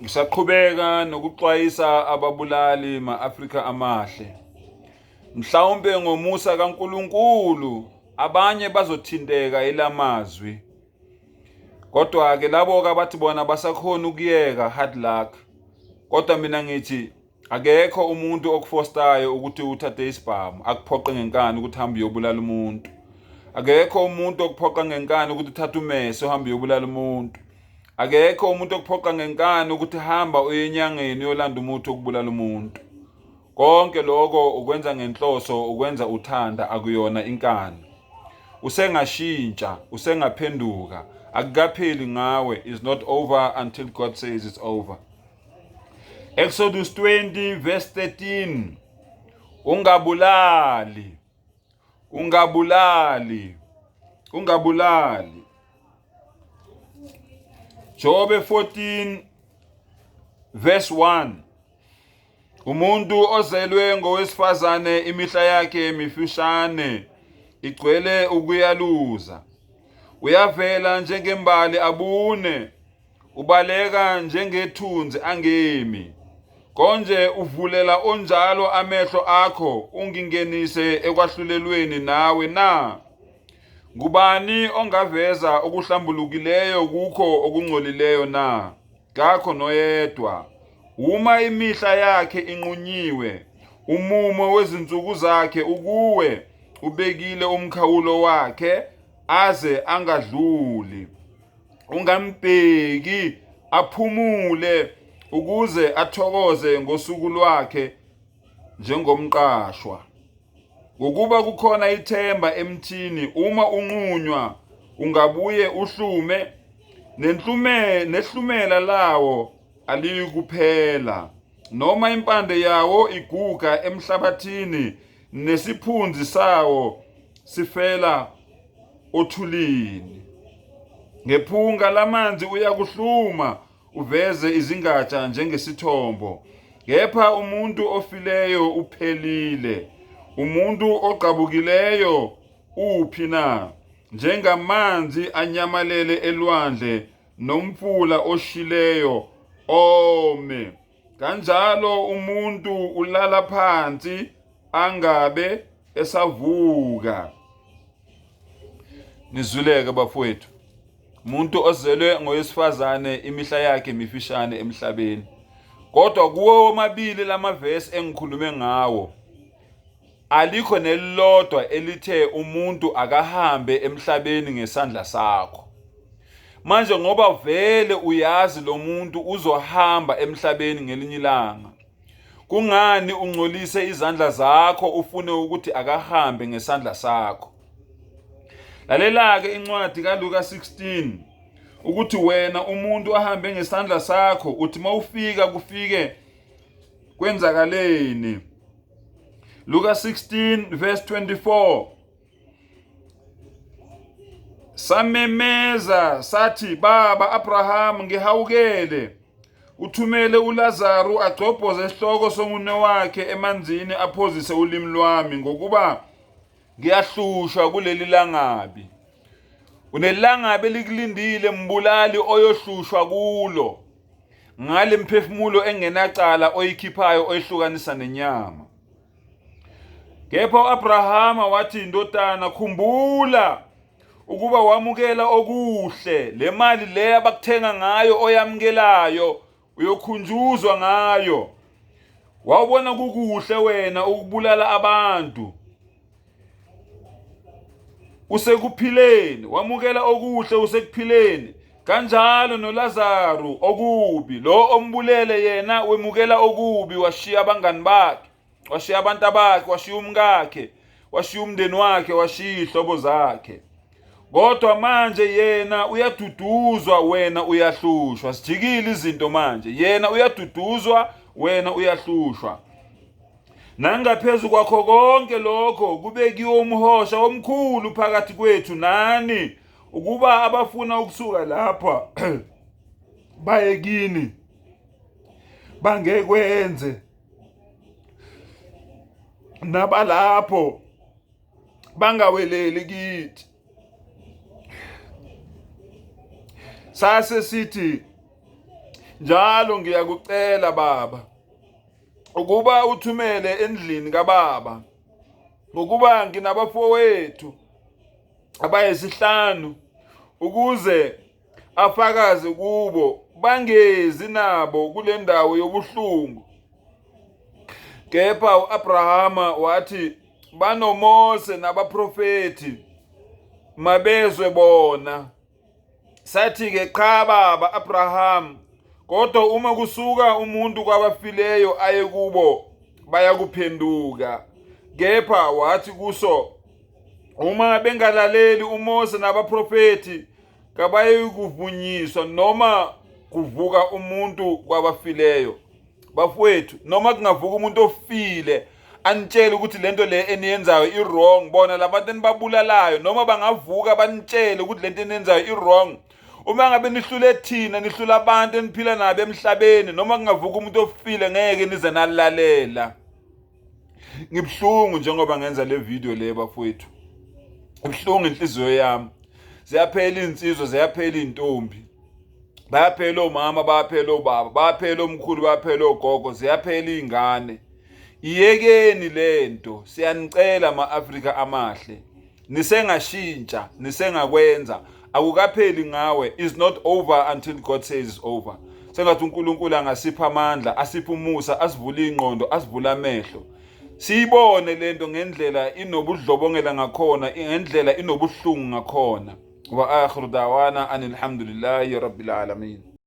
Ngisaqhubeka nokuxwayisa ababulali ma-Afrika amahle. Mhlawumbe ngomusa kaNkulunkulu abanye bazothinteka ilamazwi. Kodwa ke labo abathi bona basakhona ukuyeka, hard luck. Kodwa mina ngithi akekho umuntu okufostayo ukuthi uthathe isibhamu, akuphoqe ngenkani ukuthi hambe uyobulala umuntu. Akekho umuntu okuphoqa ngenkani ukuthi uthathe umese uhambe uyobulala umuntu. Akekho umuntu okuphoqa ngenkani ukuthi hamba uye enyangeni uyolanda umuthi okubulala umuntu. Konke lokho ukwenza ngenhloso, ukwenza uthanda, akuyona inkani. Usengashintsha, usengaphenduka, akukapheli ngawe, is not over until God says it's over. Exodus 20 verse 13. Ungabulali. Ungabulali. Ungabulali. Job 14 verse 1. Umuntu ozelwe ngowesifazane imihla yakhe mifishane igcwele ukuyaluza. Uyavela njengembali abune, ubaleka njengethunzi angemi. Konje uvulela onjalo amehlo akho ungingenise ekwahlulelweni nawe na? Ngubani ongaveza okuhlambulukileyo kukho okungcolileyo na? Kakho noyedwa. Uma imihla yakhe inqunyiwe, umumo wezinsuku zakhe ukuwe, ubekile umkhawulo wakhe aze angadluli. Ungambheki aphumule ukuze athokoze ngosuku lwakhe njengomqashwa. Ngokuba kukhona ithemba emthini, uma unqunywa ungabuye uhlume, nehlumela lawo alikuphela. Noma impande yawo iguga emhlabathini, nesiphunzi sawo sifela othulini. Ngephunga lamanzi uyakuhluma, uveze izingatsha njengesithombo. Kepha umuntu ofileyo uphelile. Umuntu oqabukileyo uphi na? Njengamanzi anyamalele elwandle, nomfula oshileyo ome. Kanjalo umuntu ulala phansi angabe esavuka. Nizuleke bafowethu. Umuntu ozelwe ngowesifazane imihla yakhe mifishane emhlabeni. Kodwa kuwo womabili lamavesi engikhulume ngawo, alikho nelilodwa elithe umuntu akahambe emhlabeni ngesandla sakho. Manje ngoba vele uyazi lo muntu uzohamba emhlabeni ngelinye ilanga, kungani ungcolise izandla zakho ufune ukuthi akahambe ngesandla sakho? Lalela-ke incwadi kaLuka 16 ukuthi wena umuntu ahambe ngesandla sakho, uthi mawufika kufike kwenzakaleni. Luka 16 verse 24. Samemeza sathi, Baba Abraham, ngihawukele, uthumele uLazaro agcobhoze isihloko somunwe wakhe emanzini aphozise ulimi lwami, ngokuba ngiyahlushwa kuleli langabi. Unelangabi elikulindile mbulali oyohlushwa kulo, ngale mphefumulo engenacala oyikhiphayo oyihlukanisa nenyama. Kepha uAbrahama wathi, ndodana, khumbula ukuba wamukela okuhle, le mali le abakuthenga ngayo oyamukelayo uyokhunjuzwa ngayo. Wawubona kukuhle wena ukubulala abantu usekuphileni, wamukela okuhle usekuphileni. Kanjalo noLazaro okubi, lo ombulele yena wemukela okubi, washiya abangani bakhe, washiya abantu bakhe, washiya umkakhe, washiya umndeni wakhe, washiya ihlobo zakhe. Kodwa manje yena uyaduduzwa, wena uyahlushwa. Sijikile izinto manje, yena uyaduduzwa, wena uyahlushwa. Nangaphezulu kwakho konke lokho kubekiwe umhosha omkhulu phakathi kwethu nani, ukuba abafuna ukusuka lapha baye kini bangekwenze, nabalapho bangaweleli kithi. Sase sithi Njalo ngiyakucela baba ukuba uthumele endlini kababa, ngokuba nginabafowethu abayisihlanu, ukuze afakaze kubo, bangezi nabo kule ndawo yobuhlungu. Kepha u-Abrahama wathi, banoMose nabaprofeti, mabezwe bona. Sathi-ke, cha baba Abraham, kodwa uma kusuka umuntu kwabafileyo aye kubo, bayakuphenduka. Kepha wathi kuso, uma bengalaleli uMose nabaprofeti, kabayikuvunyiswa noma kuvuka umuntu kwabafileyo. Bafowethu, noma kungavuka umuntu ofile anitshele ukuthi lento le eniyenzayo i-wrong, bona labantu enibabulalayo noma bangavuka banitshele ukuthi lento eniyenzayo i-wrong. Uma ngabe nihlule thina, nihlula abantu eniphila nabo emhlabeni, noma kungavuka umuntu ofile ngeke nize nalalela. Ngibhlungu njengoba ngenza le video le bafowethu. Ngibhlungu inhliziyo yami. Ziyaphela insizwe, ziyaphela intombi. Bayaphela omama, bayaphela obaba, bayaphela omkhulu, bayaphela ogogo, ziyaphela izingane. Iyekeni lento, siyanicela ama-Afrika amahle. Nisengashintsha, nisengakwenza. Akukapheli ngawe. It's not over until God says it's over. Sengathi uNkulunkulu angasipha amandla, asiphe umusa, asivule ingqondo, asivule amehlo. Siyibone lento ngendlela inobudlobongela ngakhona, ngendlela inobuhlungu ngakhona. Wa akhiru dawana anilhamdulillahi rabbil alamin.